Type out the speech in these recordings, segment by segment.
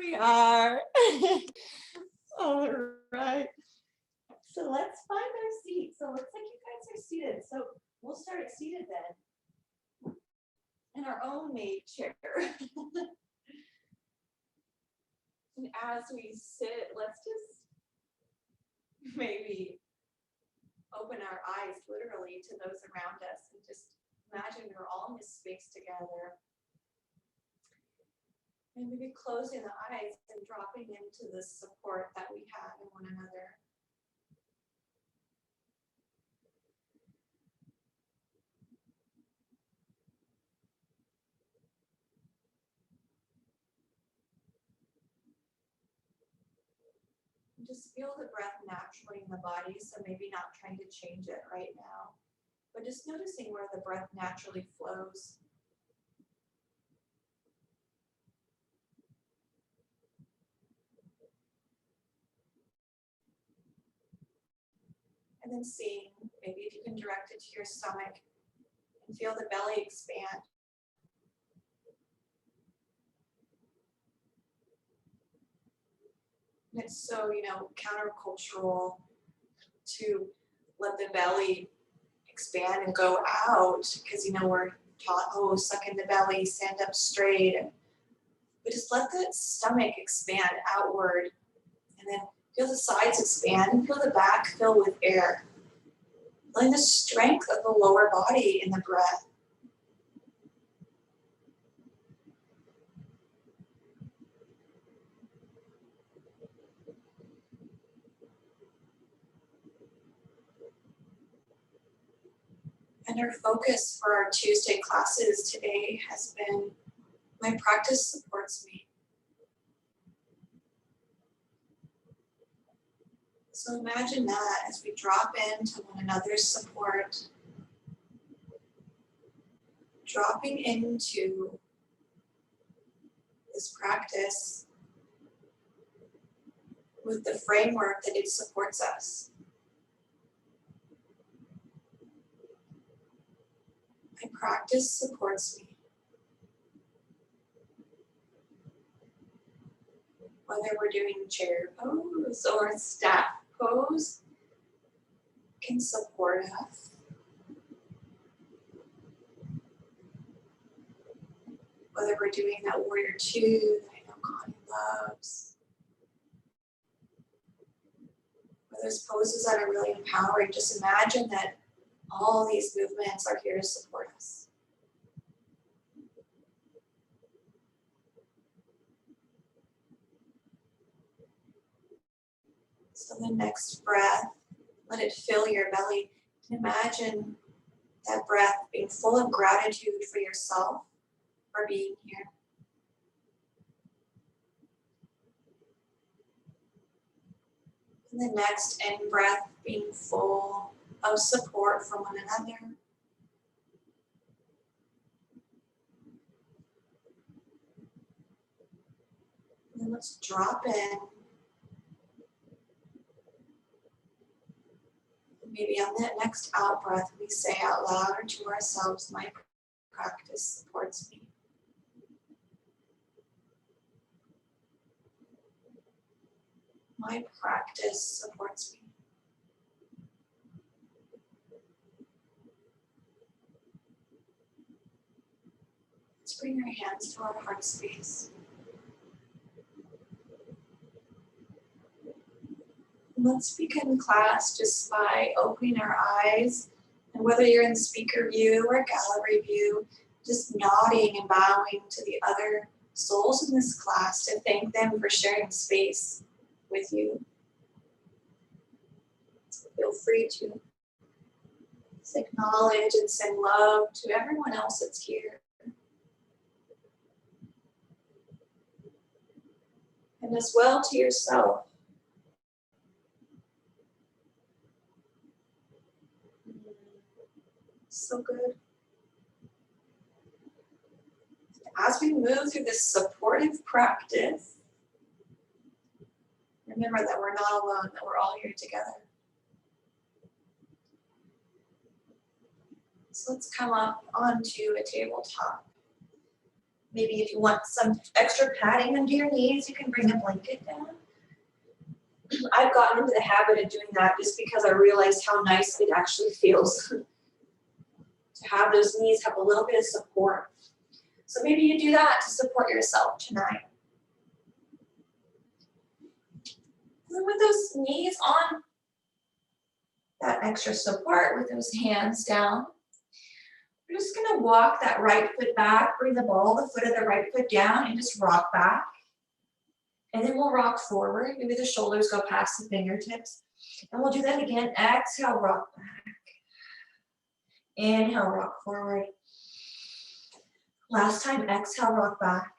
we are. All right. So let's find our seat. So it looks like you guys are seated. So we'll start seated then. In our own made chair. And as we sit, let's just maybe open our eyes literally to those around us and just imagine we're all in this space together. And maybe closing the eyes and dropping into the support that we have in one another. Just feel the breath naturally in the body, so maybe not trying to change it right now, but just noticing where the breath naturally flows. And then seeing, maybe if you can direct it to your stomach and feel the belly expand. And it's so, countercultural to let the belly expand and go out because, we're taught, oh, suck in the belly, stand up straight. But just let the stomach expand outward and then feel the sides expand and feel the back fill with air. Feeling the strength of the lower body in the breath. And our focus for our Tuesday classes today has been, my practice supports me. So imagine that as we drop into one another's support, dropping into this practice with the framework that it supports us. My practice supports me. Whether we're doing chair pose or staff pose can support us. Whether we're doing that warrior two that I know Connie loves. Or those poses that are really empowering, just imagine that all these movements are here to support us. So the next breath, let it fill your belly. Imagine that breath being full of gratitude for yourself for being here. And the next in breath being full of support for one another. And then let's drop in. Maybe on that next out breath, we say out loud or to ourselves, my practice supports me. My practice supports me. Let's bring our hands to our heart space. Let's begin class just by opening our eyes, and whether you're in speaker view or gallery view, just nodding and bowing to the other souls in this class to thank them for sharing space with you. Feel free to just acknowledge and send love to everyone else that's here. And as well to yourself. So good. As we move through this supportive practice, remember that we're not alone, that we're all here together. So let's come up onto a tabletop. Maybe if you want some extra padding under your knees, you can bring a blanket down. I've gotten into the habit of doing that just because I realized how nice it actually feels to have those knees have a little bit of support. So maybe you do that to support yourself tonight. And with those knees on that extra support, with those hands down, we're just gonna walk that right foot back, bring the ball of the foot of the right foot down and just rock back. And then we'll rock forward. Maybe the shoulders go past the fingertips. And we'll do that again. Exhale, rock back. Inhale, rock forward. Last time, exhale, rock back.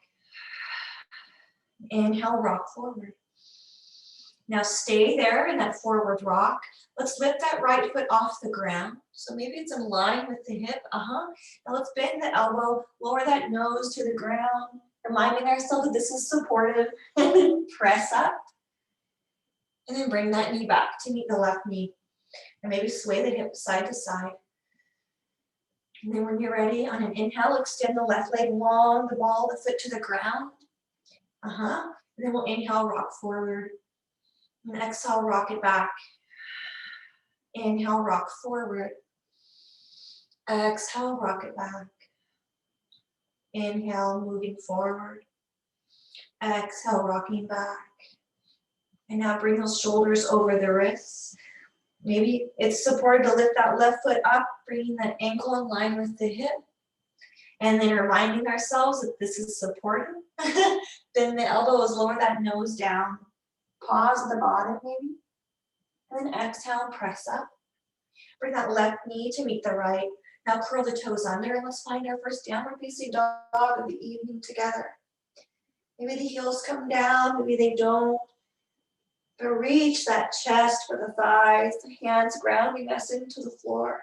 Inhale, rock forward. Now stay there in that forward rock. Let's lift that right foot off the ground. So maybe it's in line with the hip. Now let's bend the elbow, lower that nose to the ground, reminding ourselves that this is supportive. Press up. And then bring that knee back to meet the left knee. And maybe sway the hip side to side. And then when you're ready, on an inhale, extend the left leg long, the ball of the foot to the ground. And then we'll inhale, rock forward. And exhale, rock it back. Inhale, rock forward. Exhale, rock it back. Inhale, moving forward. Exhale, rocking back. And now bring those shoulders over the wrists. Maybe it's supported to lift that left foot up, bringing that ankle in line with the hip. And then reminding ourselves that this is supportive. Then the elbows, lower that nose down. Pause at the bottom maybe. And then exhale, press up. Bring that left knee to meet the right. Now curl the toes under and let's find our first downward facing dog of the evening together. Maybe the heels come down, maybe they don't. But reach that chest for the thighs, the hands grounding us into the floor.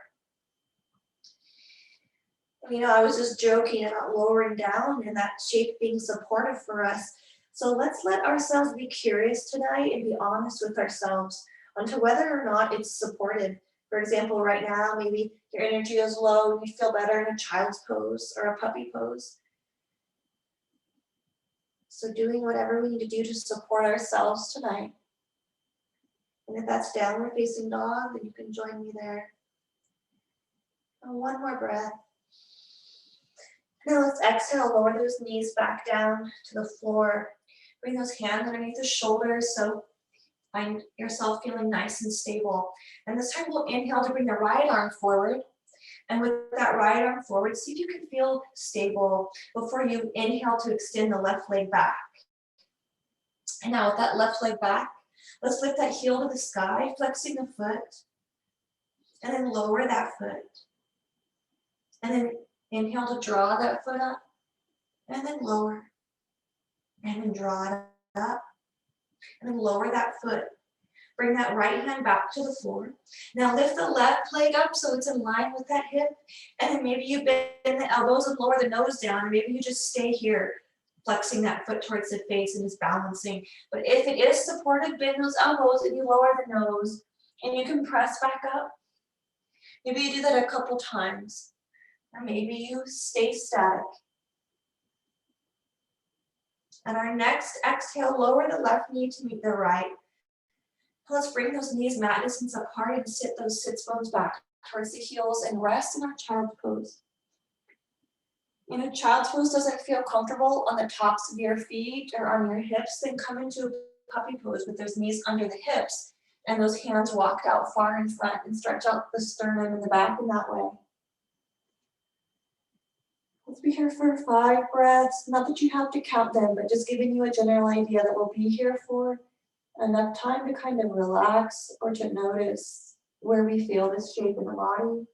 And, I was just joking about lowering down and that shape being supportive for us. So let's let ourselves be curious tonight and be honest with ourselves onto whether or not it's supported. For example, right now, maybe your energy is low and you feel better in a child's pose or a puppy pose. So doing whatever we need to do to support ourselves tonight. And if that's downward facing dog, then you can join me there. And one more breath. Now let's exhale, lower those knees back down to the floor. Bring those hands underneath the shoulders so find yourself feeling nice and stable. And this time we'll inhale to bring the right arm forward. And with that right arm forward, see if you can feel stable before you inhale to extend the left leg back. And now with that left leg back, let's lift that heel to the sky, flexing the foot. And then lower that foot. And then inhale to draw that foot up. And then lower. And then draw it up. And then lower that foot. Bring that right hand back to the floor. Now lift the left leg up so it's in line with that hip. And then maybe you bend the elbows and lower the nose down. Or maybe you just stay here, flexing that foot towards the face and just balancing. But if it is supported, bend those elbows and you lower the nose. And you can press back up. Maybe you do that a couple times. Or maybe you stay static. And our next exhale, lower the left knee to meet the right. Let's bring those knees mat distance apart and sit those sits bones back towards the heels and rest in our child's pose. Child's pose doesn't feel comfortable on the tops of your feet or on your hips, then come into a puppy pose with those knees under the hips and those hands walked out far in front and stretch out the sternum and the back in that way. Let's be here for 5 breaths. Not that you have to count them, but just giving you a general idea that we'll be here for enough time to kind of relax or to notice where we feel this shape in the body.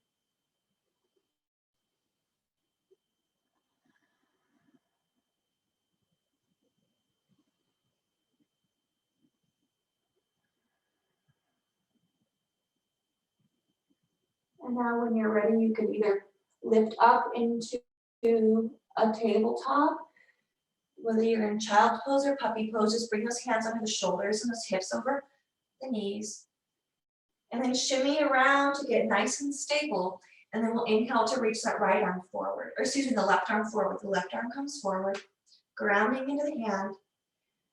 And now when you're ready, you can either lift up into a tabletop, whether you're in child's pose or puppy pose, just bring those hands under the shoulders and those hips over the knees. And then shimmy around to get nice and stable. And then we'll inhale to reach that right arm forward, or excuse me, the left arm forward. The left arm comes forward, grounding into the hand.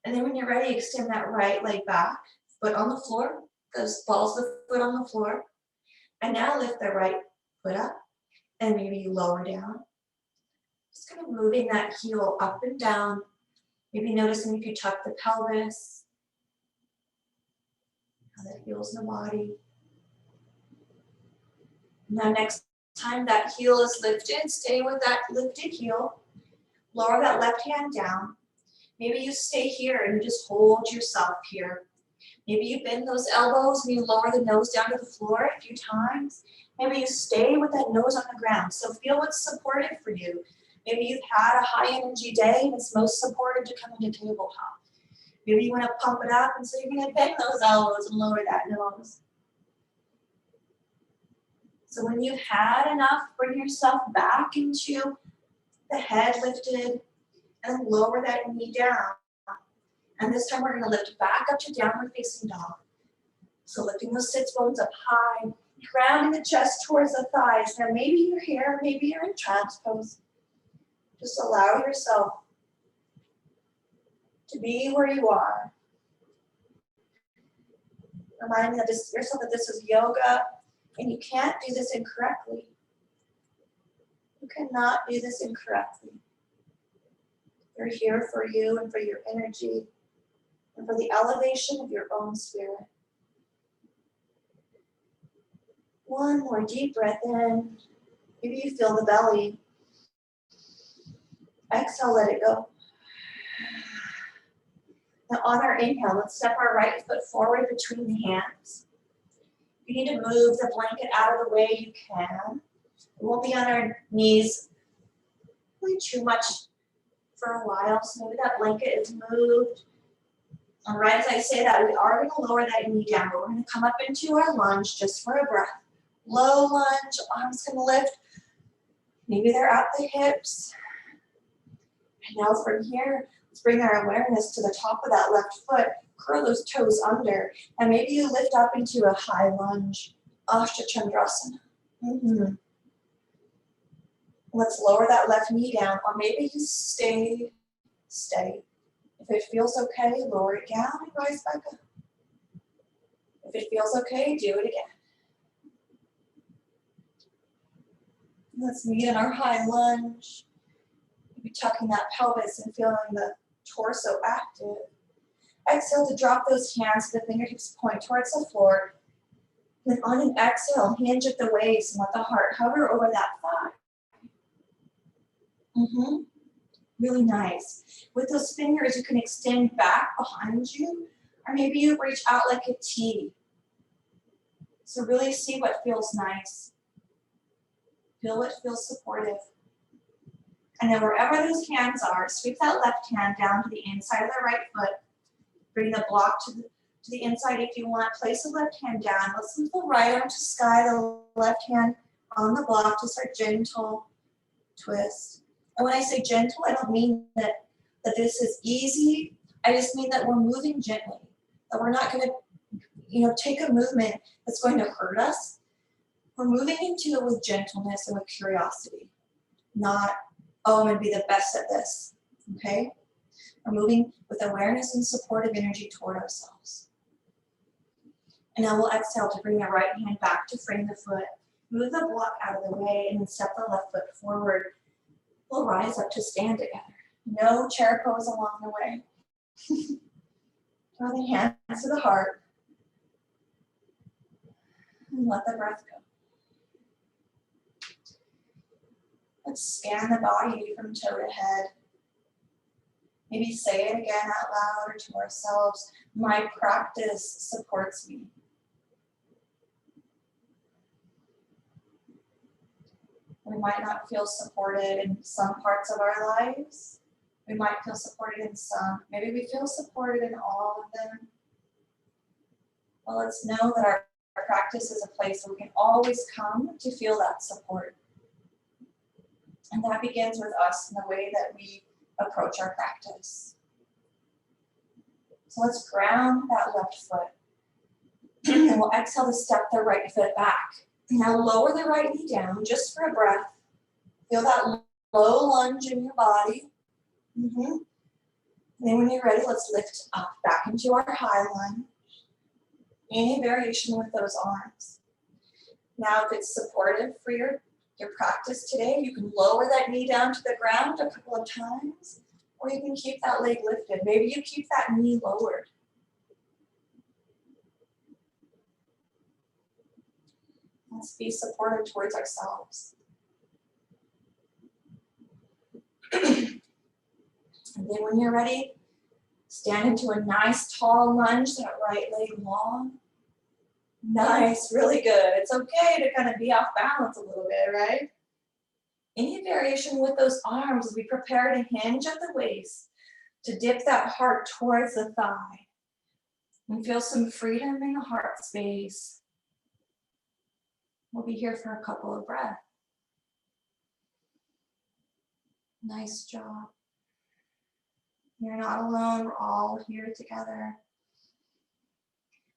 And then when you're ready, extend that right leg back, foot on the floor, goes balls the foot on the floor. And now lift the right foot up, and maybe you lower down. Just kind of moving that heel up and down. Maybe noticing if you tuck the pelvis, how that feels in the body. Now next time that heel is lifted, stay with that lifted heel. Lower that left hand down. Maybe you stay here and you just hold yourself here. Maybe you bend those elbows and you lower the nose down to the floor a few times. Maybe you stay with that nose on the ground. So feel what's supportive for you. Maybe you've had a high energy day and it's most supportive to come into tabletop. Maybe you want to pump it up and so you're going to bend those elbows and lower that nose. So when you've had enough, bring yourself back into the head lifted and lower that knee down. And this time we're going to lift back up to downward facing dog. So lifting those sits bones up high, grounding the chest towards the thighs. Now maybe you're here, maybe you're in child's pose. Just allow yourself to be where you are. Reminding yourself that this is yoga and you can't do this incorrectly. You cannot do this incorrectly. You're here for you and for your energy and for the elevation of your own spirit. One more deep breath in. Maybe you feel the belly. Exhale, let it go. Now on our inhale, let's step our right foot forward between the hands. If you need to move the blanket out of the way, you can. We won't be on our knees really too much for a while, so maybe that blanket is moved. And right as I say that, we are going to lower that knee down, but we're going to come up into our lunge just for a breath. Low lunge, arms going to lift. Maybe they're at the hips. And now from here, let's bring our awareness to the top of that left foot. Curl those toes under. And maybe you lift up into a high lunge. Ashtachandrasana. Let's lower that left knee down, or maybe you stay. If it feels okay, lower it down and rise back up. If it feels okay, do it again. Let's meet in our high lunge. Maybe tucking that pelvis and feeling the torso active. Exhale to drop those hands so the fingertips point towards the floor. Then on an exhale, hinge at the waist and let the heart hover over that thigh. Really nice. With those fingers, you can extend back behind you, or maybe you reach out like a T. So really see what feels nice. Feel what feels supportive. And then wherever those hands are, sweep that left hand down to the inside of the right foot. Bring the block to the inside if you want. Place the left hand down. Let's move the right arm to sky, the left hand on the block, just our gentle twist. And when I say gentle, I don't mean that this is easy. I just mean that we're moving gently. That we're not going to, take a movement that's going to hurt us. We're moving into it with gentleness and with curiosity. Not, oh, I'm going to be the best at this. Okay? We're moving with awareness and supportive energy toward ourselves. And now we'll exhale to bring the right hand back to frame the foot. Move the block out of the way and then step the left foot forward. We'll rise up to stand together. No chair pose along the way. Draw the hands to the heart. And let the breath go. Let's scan the body from toe to head. Maybe say it again out loud or to ourselves. My practice supports me. We might not feel supported in some parts of our lives. We might feel supported in some. Maybe we feel supported in all of them. Well, let's know that our practice is a place where we can always come to feel that support. And that begins with us in the way that we approach our practice. So let's ground that left foot. And we'll exhale to step the right foot back. Now lower the right knee down just for a breath. Feel that low lunge in your body. And then when you're ready, let's lift up back into our high lunge. Any variation with those arms. Now if it's supportive for your practice today, you can lower that knee down to the ground a couple of times, or you can keep that leg lifted. Maybe you keep that knee lowered. Let's be supportive towards ourselves. And then when you're ready, stand into a nice tall lunge, that right leg long. Nice, really good. It's okay to kind of be off balance a little bit, right? Any variation with those arms as we prepare to hinge at the waist, to dip that heart towards the thigh. And feel some freedom in the heart space. We'll be here for a couple of breaths. Nice job. You're not alone, we're all here together.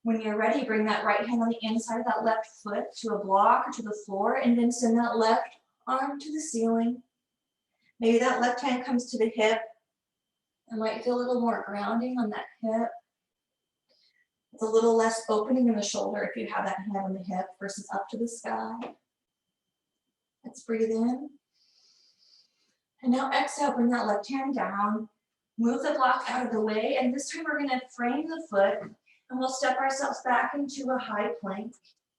When you're ready, bring that right hand on the inside of that left foot to a block or to the floor, and then send that left arm to the ceiling. Maybe that left hand comes to the hip. I might feel a little more grounding on that hip. It's a little less opening in the shoulder if you have that hand on the hip versus up to the sky. Let's breathe in. And now exhale, bring that left hand down. Move the block out of the way, and this time we're going to frame the foot, and we'll step ourselves back into a high plank,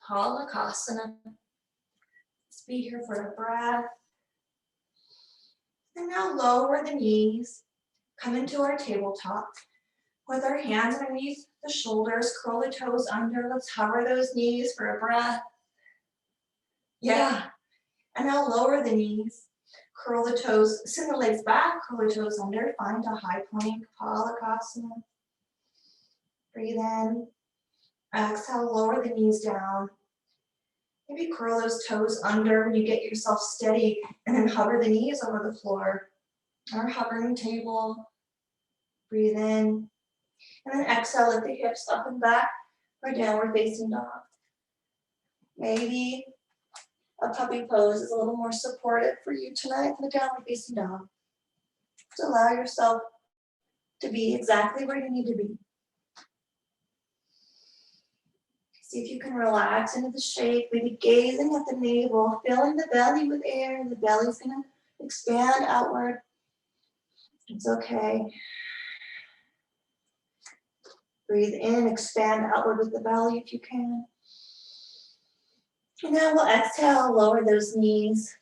Halakasana. Let's be here for a breath. And now lower the knees, come into our tabletop. With our hands underneath the shoulders, curl the toes under. Let's hover those knees for a breath. Yeah. And now lower the knees. Curl the toes, send the legs back, curl the toes under, find a high plank, Halakasana. Breathe in. Exhale, lower the knees down. Maybe curl those toes under when you get yourself steady, and then hover the knees over the floor, or hovering table. Breathe in. And then exhale, lift the hips up and back for downward facing dog. Maybe a puppy pose is a little more supportive for you tonight than a downward facing dog. Just allow yourself to be exactly where you need to be. See if you can relax into the shape, maybe gazing at the navel, filling the belly with air. The belly's going to expand outward. It's okay. Breathe in, expand outward with the belly if you can. And now we'll exhale, lower those knees.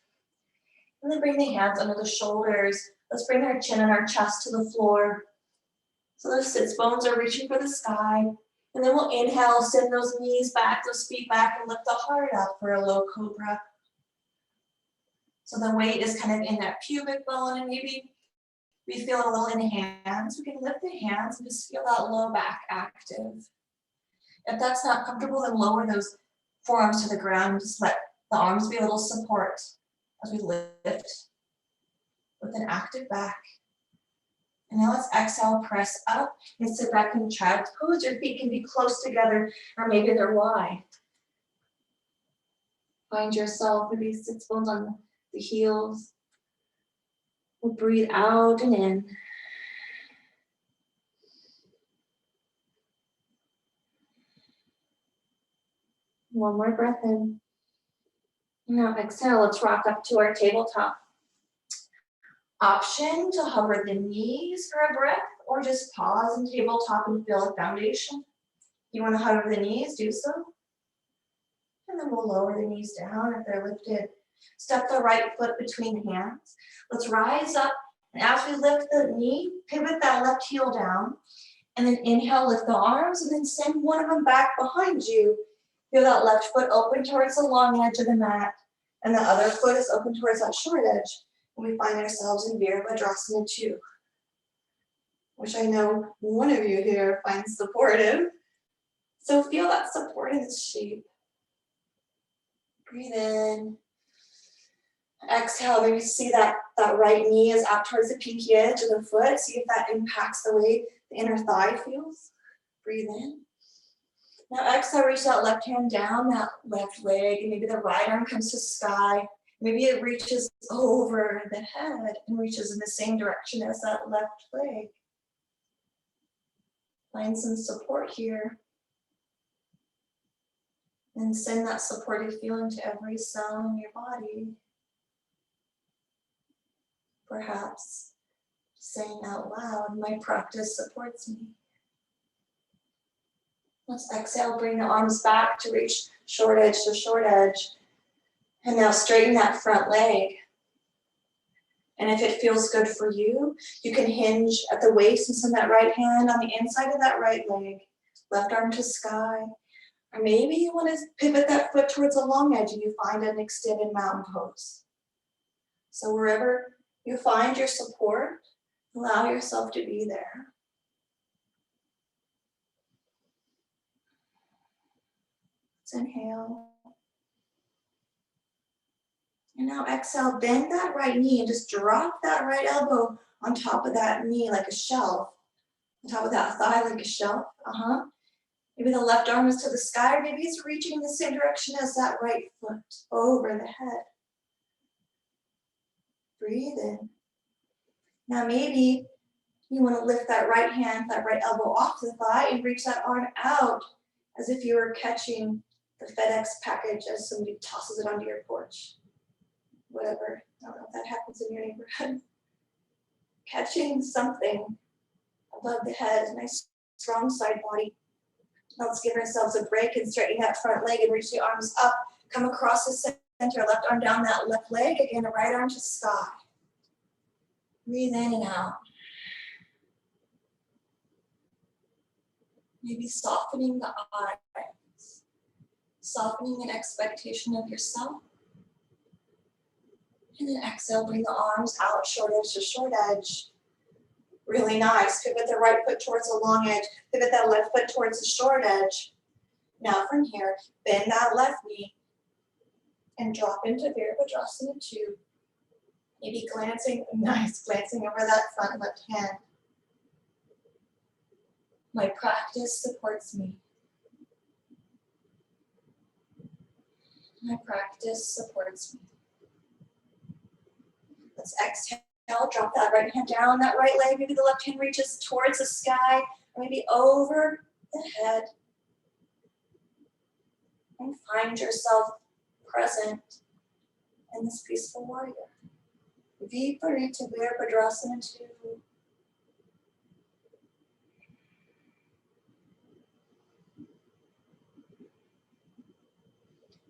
And then bring the hands under the shoulders. Let's bring our chin and our chest to the floor. So those sits bones are reaching for the sky. And then we'll inhale, send those knees back, those feet back, and lift the heart up for a low cobra. So the weight is kind of in that pubic bone, and maybe we feel it a little in the hands. We can lift the hands and just feel that low back active. If that's not comfortable, then lower those forearms to the ground and just let the arms be a little support as we lift with an active back. And now let's exhale, press up, and sit back in child's pose. Your feet can be close together, or maybe they're wide. Find yourself, maybe sits bones on the heels. We'll breathe out and in. One more breath in. Now exhale, let's rock up to our tabletop. Option to hover the knees for a breath, or just pause in tabletop and feel a foundation. If you want to hover the knees, do so. And then we'll lower the knees down if they're lifted. Step the right foot between the hands. Let's rise up, and as we lift the knee, pivot that left heel down. And then inhale, lift the arms, and then send one of them back behind you. Feel that left foot open towards the long edge of the mat, and the other foot is open towards that short edge. And we find ourselves in Virabhadrasana 2, which I know one of you here finds supportive. So feel that support in this shape. Breathe in. Exhale, maybe see that right knee is out towards the pinky edge of the foot. See if that impacts the way the inner thigh feels. Breathe in. Now exhale, reach that left hand down, that left leg, and maybe the right arm comes to sky. Maybe it reaches over the head and reaches in the same direction as that left leg. Find some support here. And send that supportive feeling to every cell in your body. Perhaps saying out loud, my practice supports me. Let's exhale, bring the arms back to reach short edge to short edge. And now straighten that front leg. And if it feels good for you, you can hinge at the waist and send that right hand on the inside of that right leg. Left arm to sky. Or maybe you want to pivot that foot towards a long edge and you find an extended mountain pose. So wherever you find your support, allow yourself to be there. Let's inhale. And now exhale, bend that right knee and just drop that right elbow on top of that knee like a shelf. On top of that thigh like a shelf. Maybe the left arm is to the sky, or maybe it's reaching in the same direction as that right foot over the head. Breathe in. Now maybe you want to lift that right hand, that right elbow off the thigh and reach that arm out as if you were catching the FedEx package as somebody tosses it onto your porch. Whatever, I don't know if that happens in your neighborhood. Catching something above the head, nice strong side body. Now let's give ourselves a break and straighten that front leg and reach the arms up. Come across the center, left arm down that left leg. Again, the right arm to sky. Breathe in and out. Maybe softening the eyes. Softening an expectation of yourself. And then exhale, bring the arms out, short edge to short edge. Really nice. Pivot the right foot towards the long edge. Pivot that left foot towards the short edge. Now from here, bend that left knee and drop into Virabhadrasana 2. Maybe glancing over that front left hand. My practice supports me. My practice supports me. Let's exhale, drop that right hand down, that right leg, maybe the left hand reaches towards the sky, or maybe over the head. And find yourself present in this peaceful warrior. Viparita Virabhadrasana 2.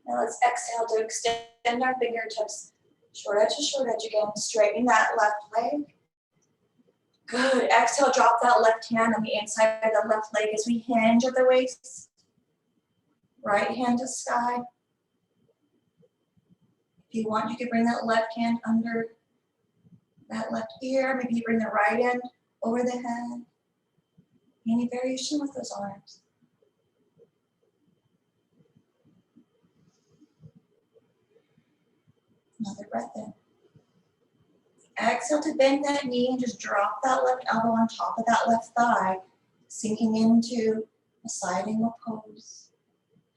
Now let's exhale to extend our fingertips. Short edge to short edge again. Straighten that left leg. Good. Exhale, drop that left hand on the inside of the left leg as we hinge at the waist. Right hand to sky. If you want, you can bring that left hand under that left ear. Maybe you bring the right hand over the head. Any variation with those arms. Another breath in. Exhale to bend that knee and just drop that left elbow on top of that left thigh, sinking into a side angle pose.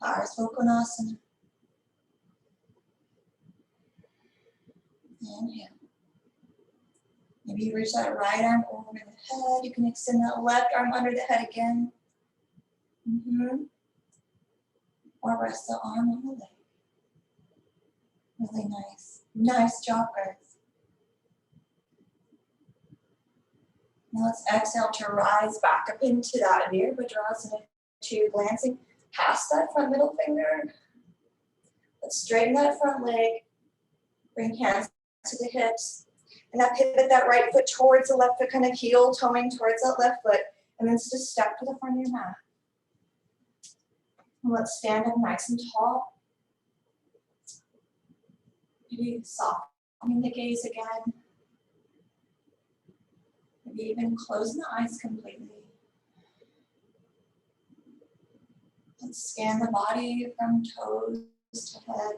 Parsvakonasana. Inhale. Maybe you reach that right arm over the head. You can extend that left arm under the head again. Or rest the arm on the leg. Really nice. Nice job, guys. Now let's exhale to rise back up into that Virabhadrasana 2, glancing past that front middle finger. Let's straighten that front leg. Bring hands to the hips. And now pivot that right foot towards the left foot, kind of heel toeing towards that left foot. And then just step to the front of your mat. And let's stand up nice and tall. Maybe softening the gaze again. Maybe even closing the eyes completely. Let's scan the body from toes to head.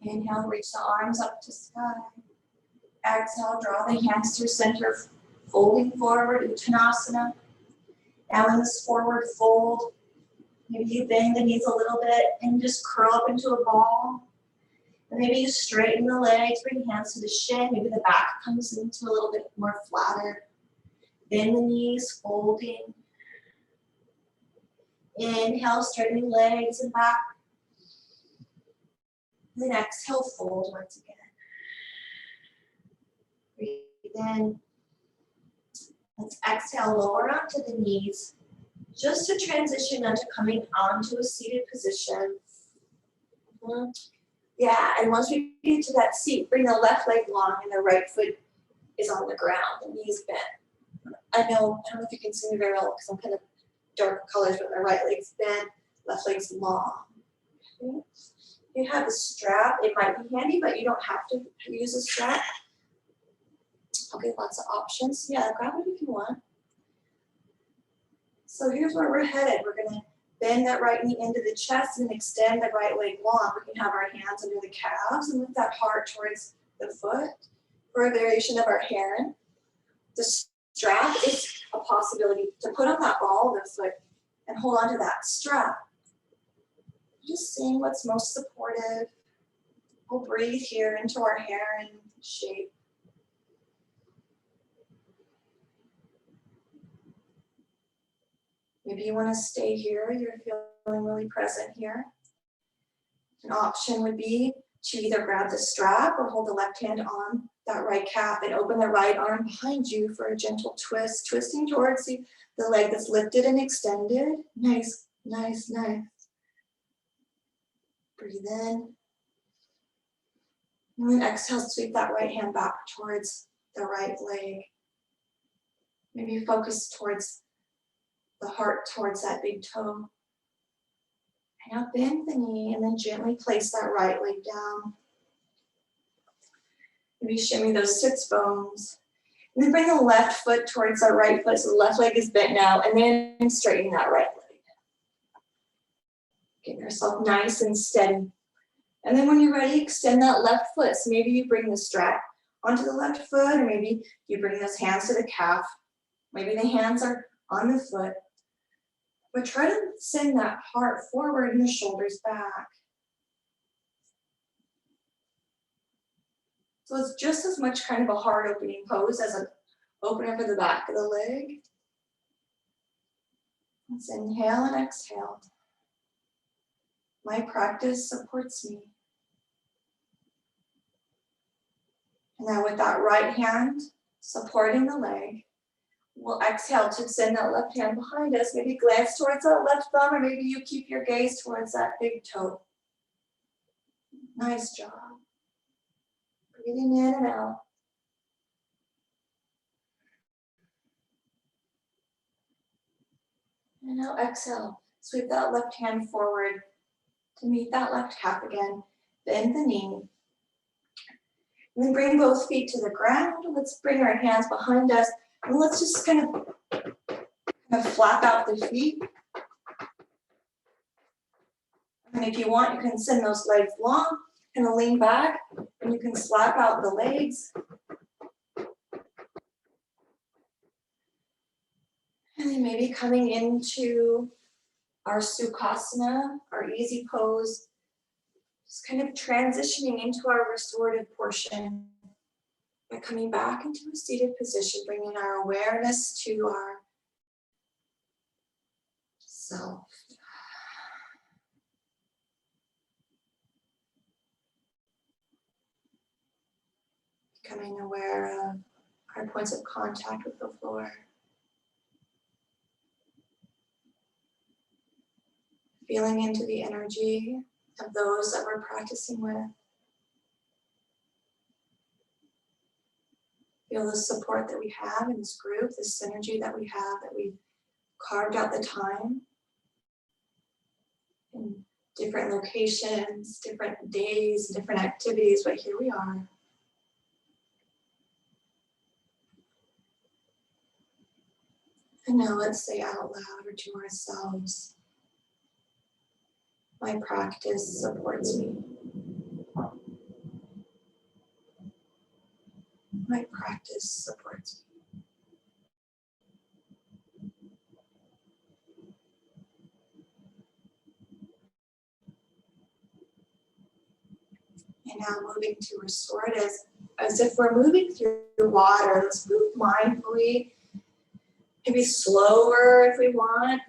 Inhale, reach the arms up to sky. Exhale, draw the hands through center, folding forward, Uttanasana. Now in this forward fold, maybe you bend the knees a little bit and just curl up into a ball. And maybe you straighten the legs, bring hands to the shin. Maybe the back comes into a little bit more flatter. Bend the knees, folding. Inhale, straightening legs and back. Then exhale, fold once again. Breathe in. Let's exhale, lower onto the knees. Just to transition onto coming onto a seated position. Yeah, and once we get to that seat, bring the left leg long and the right foot is on the ground, the knees bent. I don't know if you can see me very well because I'm kind of dark colors, but my right leg's bent, left leg's long. Okay. You have a strap, it might be handy, but you don't have to use a strap. Okay, lots of options. Yeah, grab it if you want. So here's where we're headed. We're gonna bend that right knee into the chest and extend the right leg long. We can have our hands under the calves and lift that heart towards the foot for a variation of our heron. The strap is a possibility to put on that ball of the foot and hold on to that strap. Just seeing what's most supportive. We'll breathe here into our heron shape. Maybe you want to stay here, you're feeling really present here. An option would be to either grab the strap or hold the left hand on that right calf and open the right arm behind you for a gentle twist, twisting towards the leg that's lifted and extended. Nice, nice, nice. Breathe in. And then exhale, sweep that right hand back towards the right leg. Maybe focus towards the heart, towards that big toe. And now bend the knee and then gently place that right leg down. Maybe shimmy those sits bones. And then bring the left foot towards the right foot so the left leg is bent now, and then straighten that right leg. Get yourself nice and steady. And then when you're ready, extend that left foot. So maybe you bring the strap onto the left foot, or maybe you bring those hands to the calf. Maybe the hands are on the foot. But try to send that heart forward and the shoulders back. So it's just as much kind of a heart opening pose as an opener for the back of the leg. Let's inhale and exhale. My practice supports me. And now with that right hand supporting the leg, we'll exhale to send that left hand behind us. Maybe glance towards that left thumb, or maybe you keep your gaze towards that big toe. Nice job. Breathing in and out. And now exhale. Sweep that left hand forward to meet that left calf again. Bend the knee. And then bring both feet to the ground. Let's bring our hands behind us. And let's just kind of flap out the feet. And if you want, you can send those legs long and lean back, and you can slap out the legs. And then maybe coming into our Sukhasana, our easy pose, just kind of transitioning into our restorative portion by coming back into a seated position, bringing our awareness to our self. Becoming aware of our points of contact with the floor. Feeling into the energy of those that we're practicing with. Feel the support that we have in this group, the synergy that we have, that we've carved out the time in different locations, different days, different activities, but here we are. And now let's say out loud or to ourselves, my practice supports me. My practice supports me. And now moving to restorative, as if we're moving through water. Let's move mindfully, maybe slower if we want.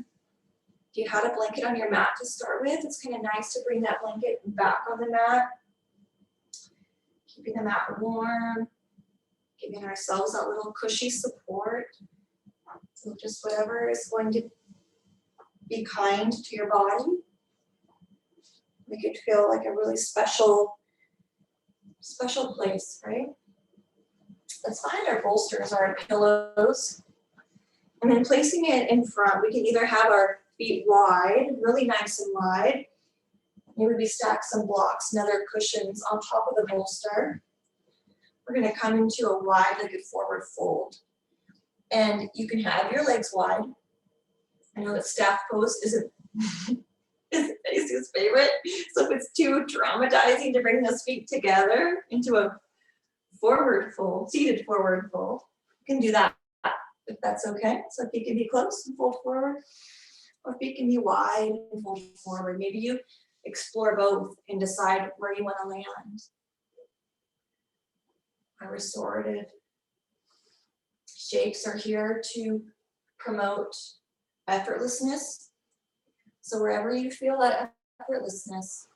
If you had a blanket on your mat to start with, it's kind of nice to bring that blanket back on the mat, keeping the mat warm, giving ourselves that little cushy support. So just whatever is going to be kind to your body. Make it feel like a really special place, right? Let's find our bolsters, our pillows. And then placing it in front, we can either have our feet wide, really nice and wide. Maybe we stack some blocks and other cushions on top of the bolster. We're gonna come into a wide-legged forward fold. And you can have your legs wide. I know that staff pose isn't Daisy's favorite. So if it's too traumatizing to bring those feet together into a forward fold, seated forward fold, you can do that if that's okay. So feet can be close and fold forward, or feet can be wide and fold forward. Maybe you explore both and decide where you want to land. Our restorative shapes are here to promote effortlessness. So wherever you feel that effortlessness,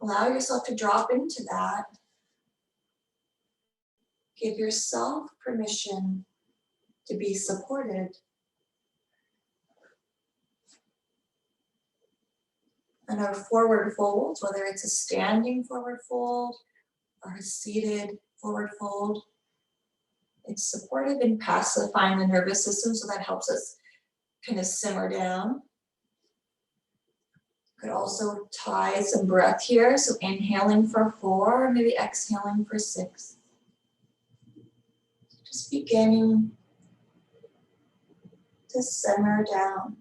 allow yourself to drop into that. Give yourself permission to be supported. And our forward folds, whether it's a standing forward fold or a seated forward fold, it's supportive and pacifying the nervous system, so that helps us kind of simmer down. Could also tie some breath here, so inhaling for 4, maybe exhaling for 6. Just beginning to simmer down.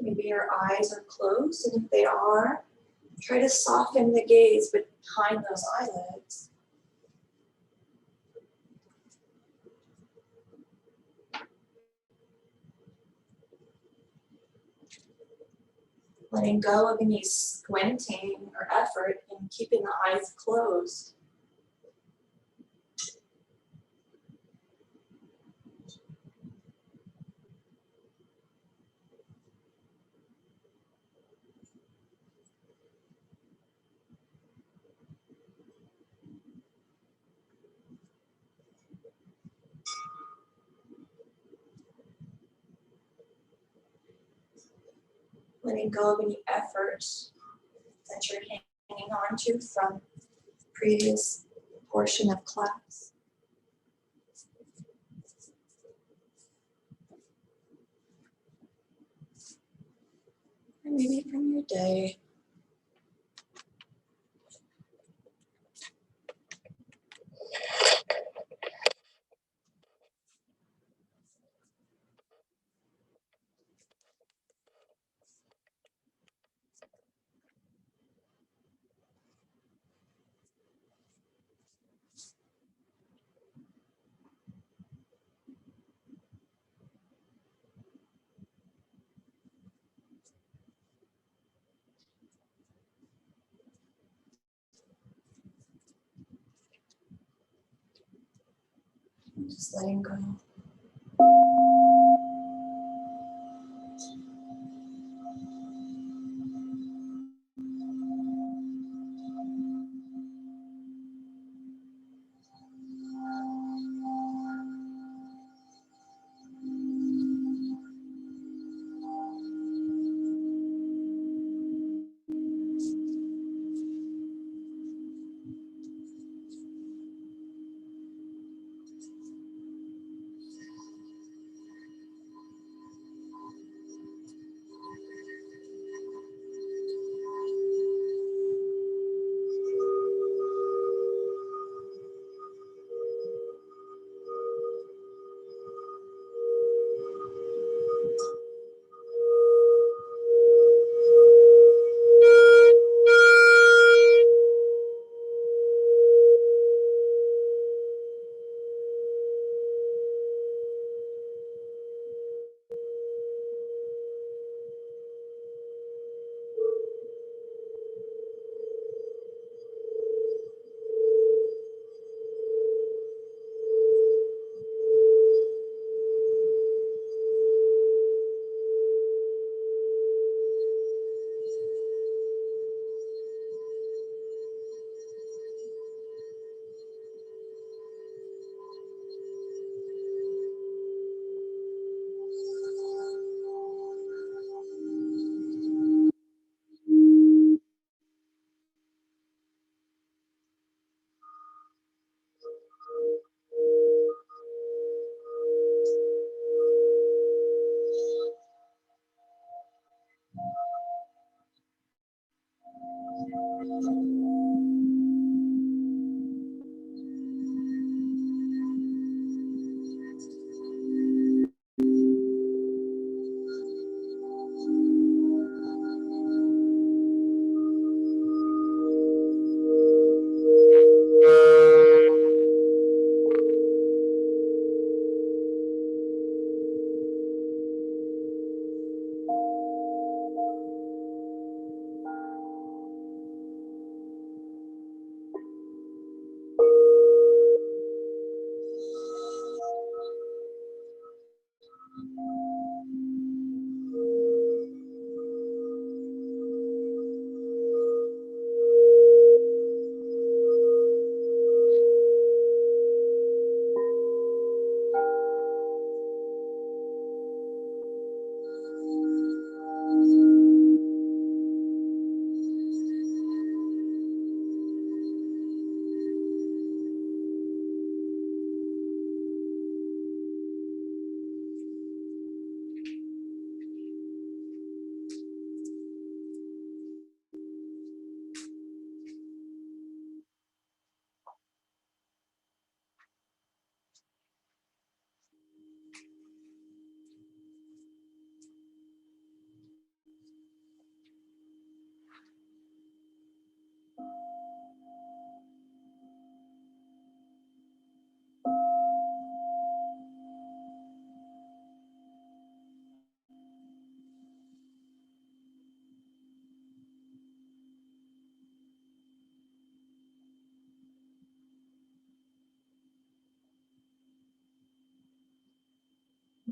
Maybe your eyes are closed, and if they are, try to soften the gaze behind those eyelids. Letting go of any squinting or effort and keeping the eyes closed. Letting go of any effort that you're hanging on to from previous portion of class. Or maybe from your day. Just letting go.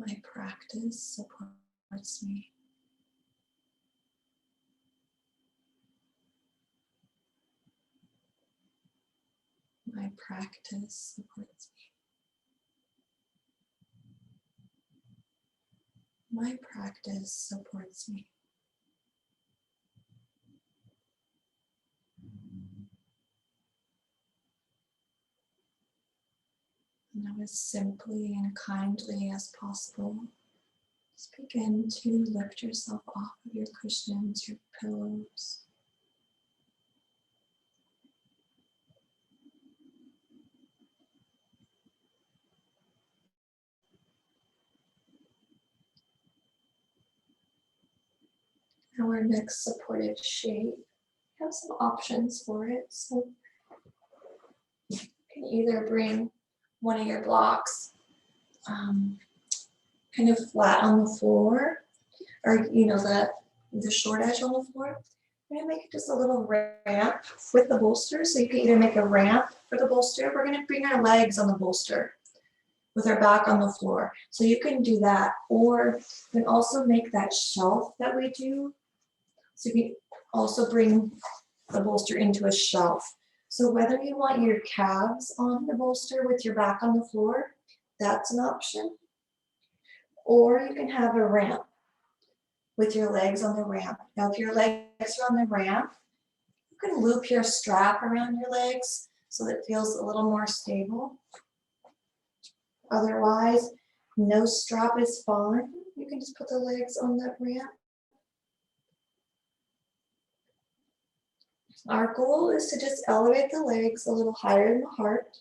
My practice supports me. My practice supports me. My practice supports me. Now, as simply and kindly as possible, just begin to lift yourself off of your cushions, your pillows. Our next supportive shape, we have some options for it. So you can either bring one of your blocks kind of flat on the floor, or the short edge on the floor. We're gonna make just a little ramp with the bolster. So you can either make a ramp for the bolster. We're gonna bring our legs on the bolster with our back on the floor. So you can do that, or you can also make that shelf that we do. So you can also bring the bolster into a shelf. So whether you want your calves on the bolster with your back on the floor, that's an option. Or you can have a ramp with your legs on the ramp. Now, if your legs are on the ramp, you can loop your strap around your legs so that it feels a little more stable. Otherwise, no strap is fine. You can just put the legs on that ramp. Our goal is to just elevate the legs a little higher than the heart.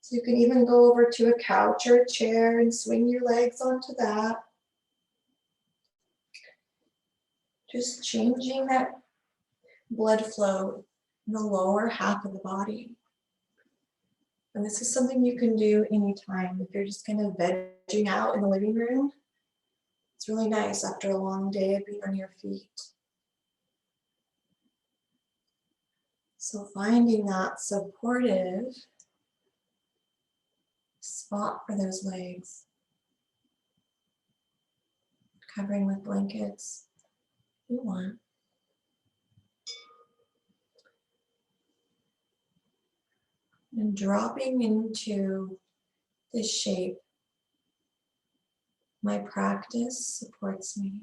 So you can even go over to a couch or a chair and swing your legs onto that. Just changing that blood flow in the lower half of the body. And this is something you can do anytime. If you're just kind of vegging out in the living room, it's really nice after a long day of being on your feet. So finding that supportive spot for those legs, covering with blankets if you want. And dropping into this shape. My practice supports me.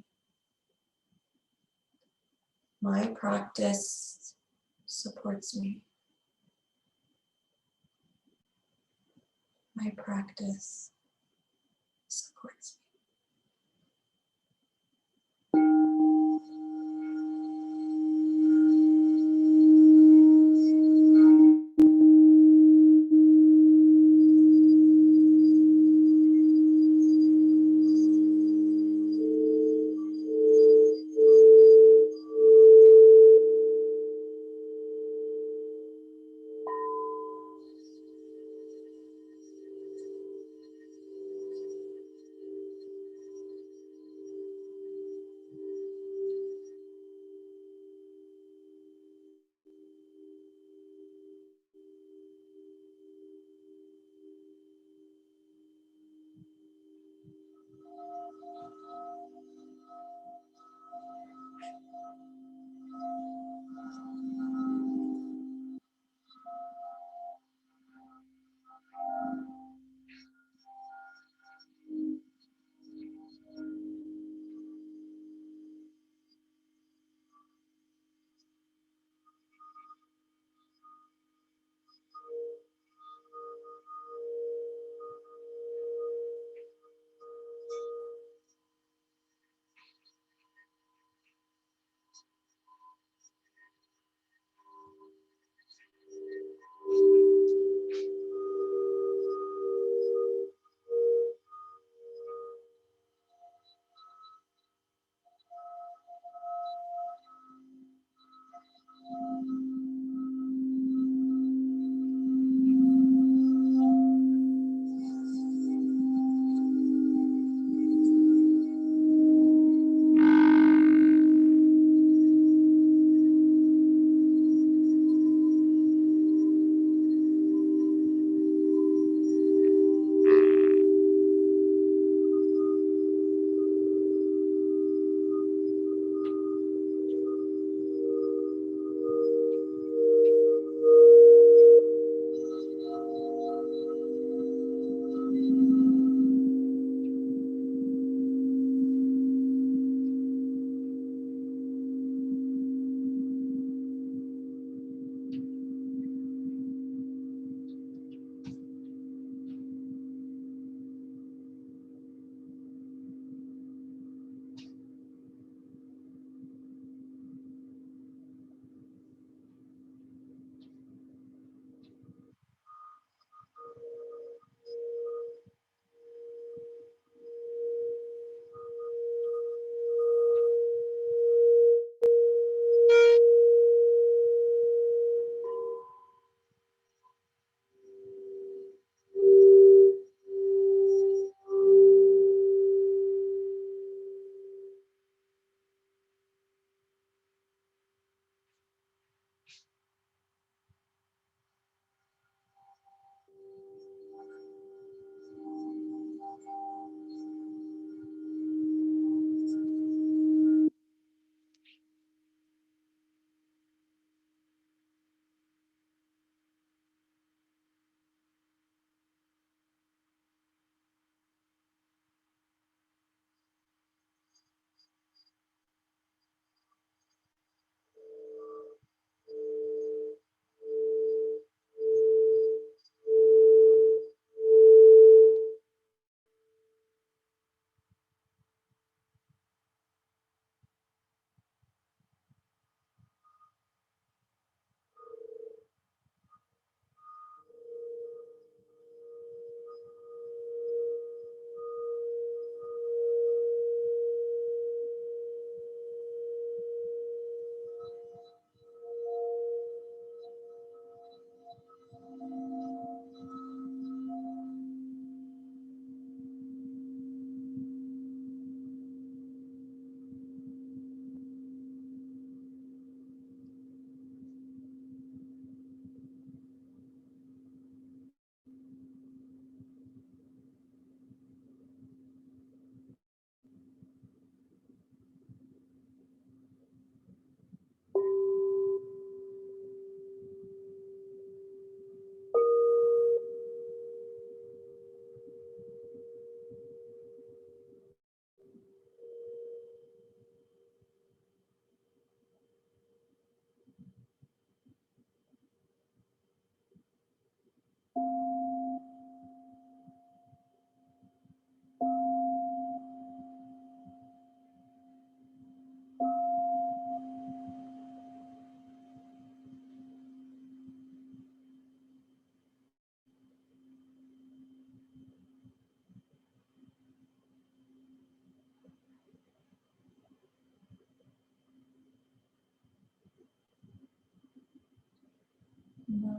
My practice supports me. My practice supports me.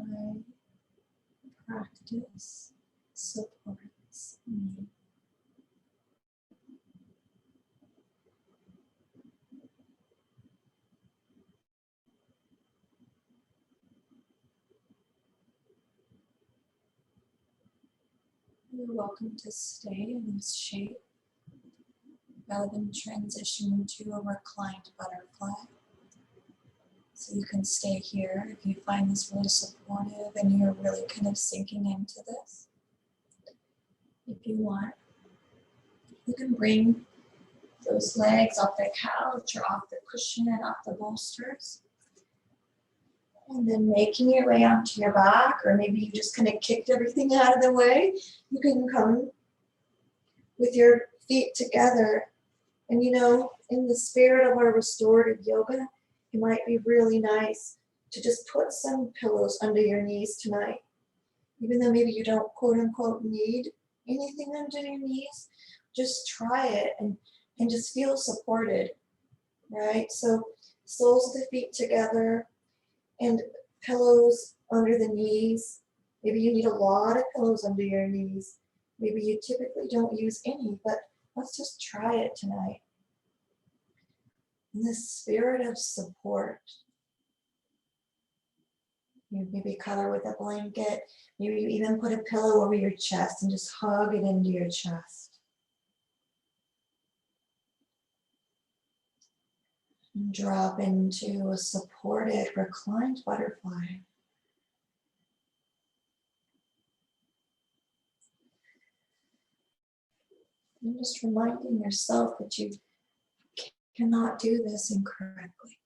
my practice supports me. You're welcome to stay in this shape rather than transition to a reclined butterfly. So you can stay here if you find this really supportive and you're really kind of sinking into this. If you want, you can bring those legs off the couch or off the cushion and off the bolsters. And then making your way onto your back, or maybe you just kind of kicked everything out of the way. You can come with your feet together. And you know, in the spirit of our restorative yoga, it might be really nice to just put some pillows under your knees tonight. Even though maybe you don't quote unquote need anything under your knees, just try it and just feel supported, right? So soles of the feet together and pillows under the knees. Maybe you need a lot of pillows under your knees. Maybe you typically don't use any, but let's just try it tonight. In the spirit of support. You maybe cover with a blanket. Maybe you even put a pillow over your chest and just hug it into your chest. And drop into a supported, reclined butterfly. And just reminding yourself that you cannot do this incorrectly.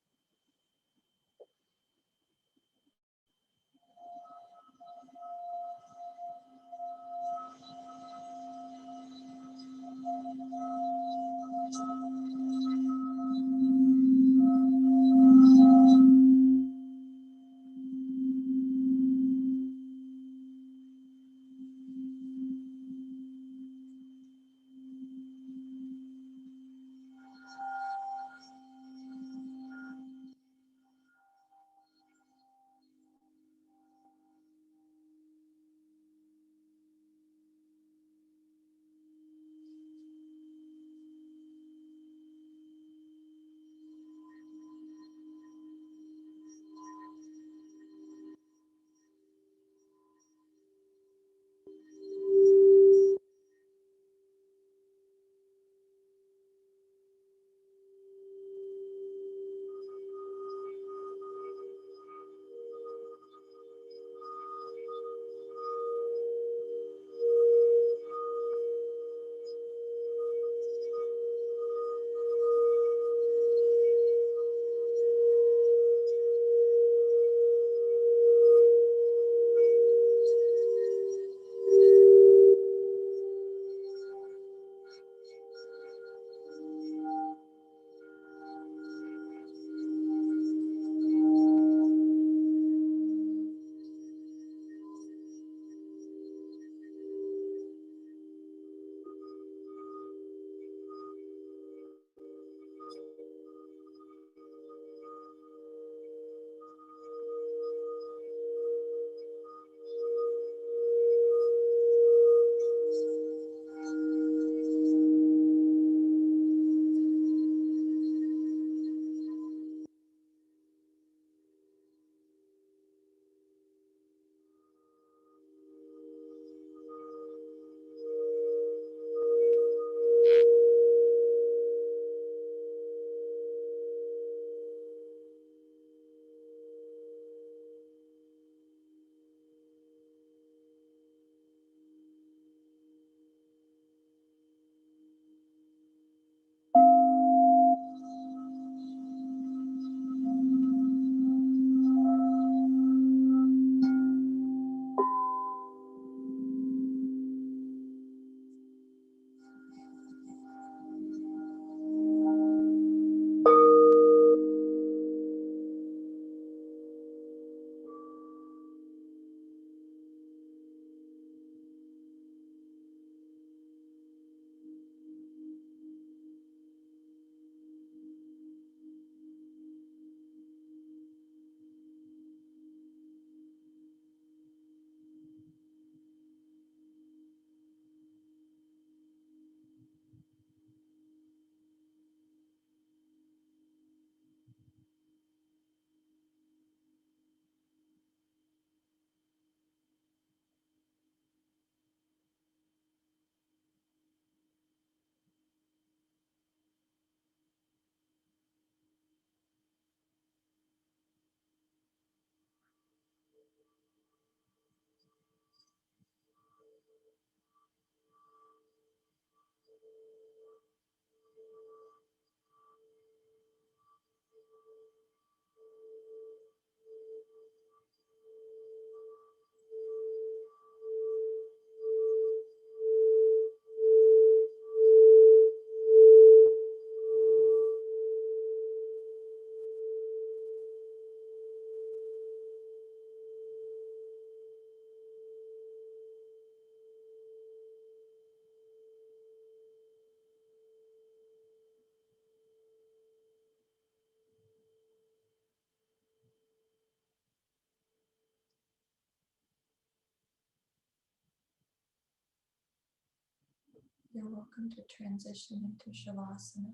you're welcome to transition into Shavasana.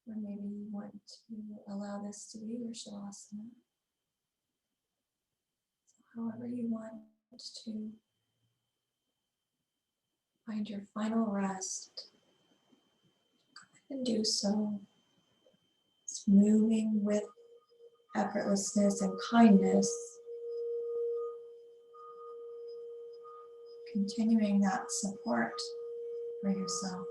Or maybe you want to allow this to be your Shavasana. So however you want to find your final rest, go ahead and do so. It's moving with effortlessness and kindness. Continuing that support for yourself.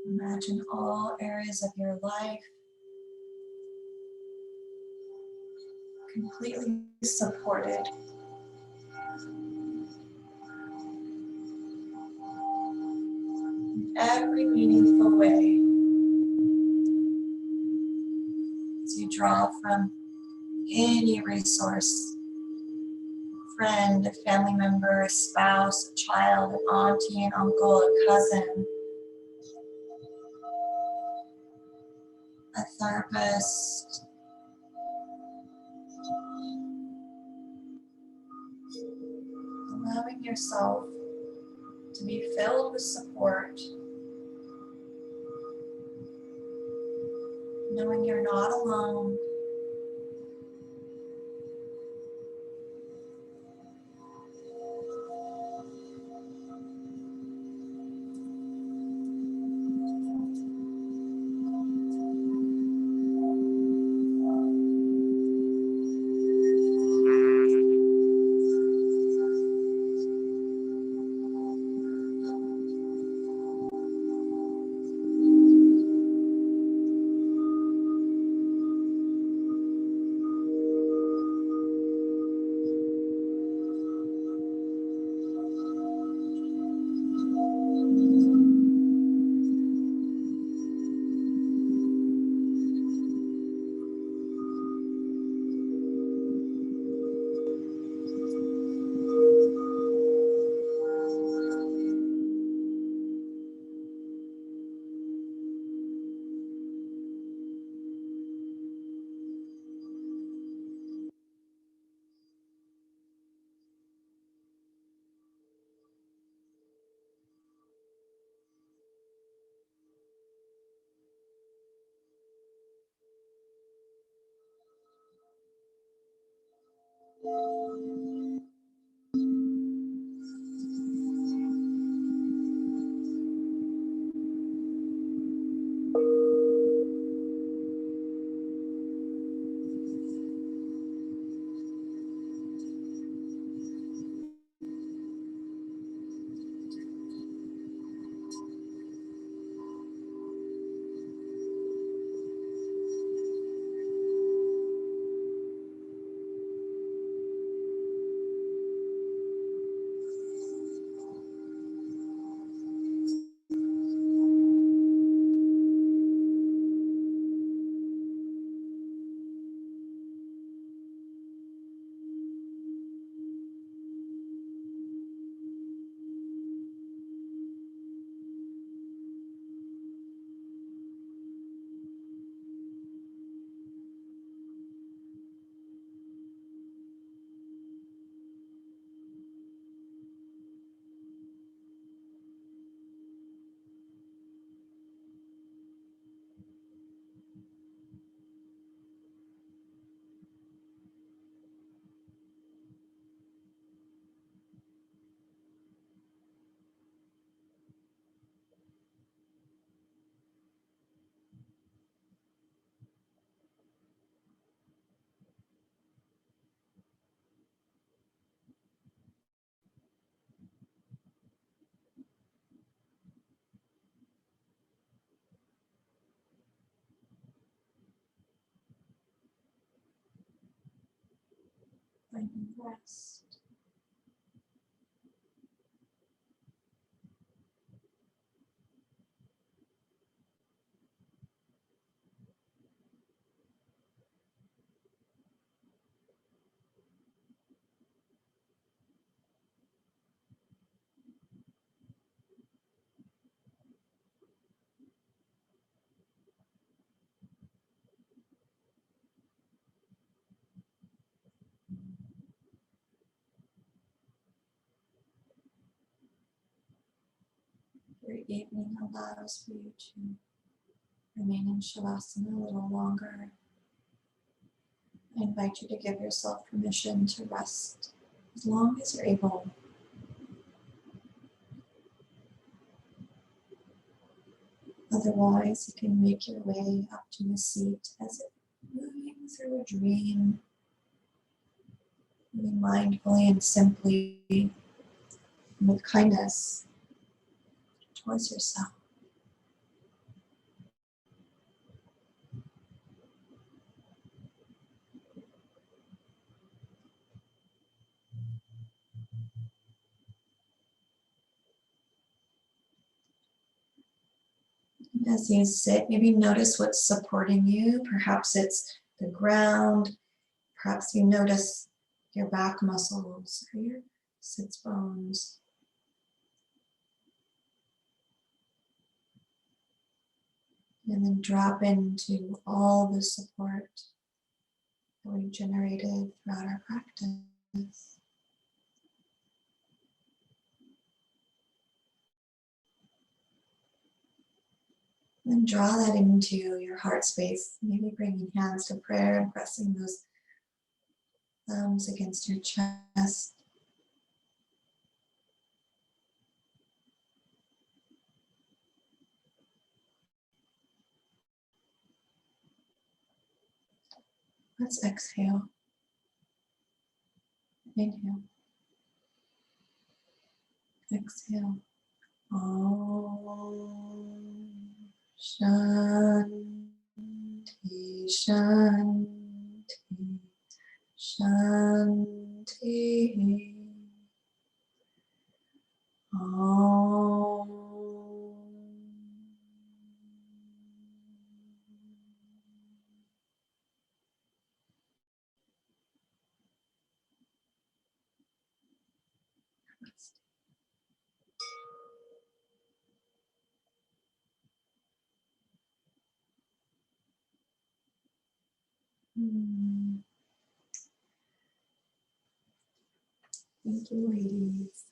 Imagine all areas of your life completely supported. In every meaningful way. As you draw from any resource, friend, a family member, a spouse, a child, an auntie, an uncle, a cousin, a therapist, allowing yourself to be filled with support, knowing you're not alone. Finding rest. your evening allows for you to remain in Shavasana a little longer, I invite you to give yourself permission to rest as long as you're able. Otherwise, you can make your way up to a seat as if moving through a dream, moving mindfully and simply and with kindness towards yourself. And as you sit, maybe notice what's supporting you. Perhaps it's the ground. Perhaps you notice your back muscles or your sits bones. And then drop into all the support that we've generated throughout our practice. And then draw that into your heart space, maybe bringing hands to prayer and pressing those thumbs against your chest. Let's exhale. Inhale. Exhale. Om Shanti Shanti Shanti. Om. Thank you, ladies.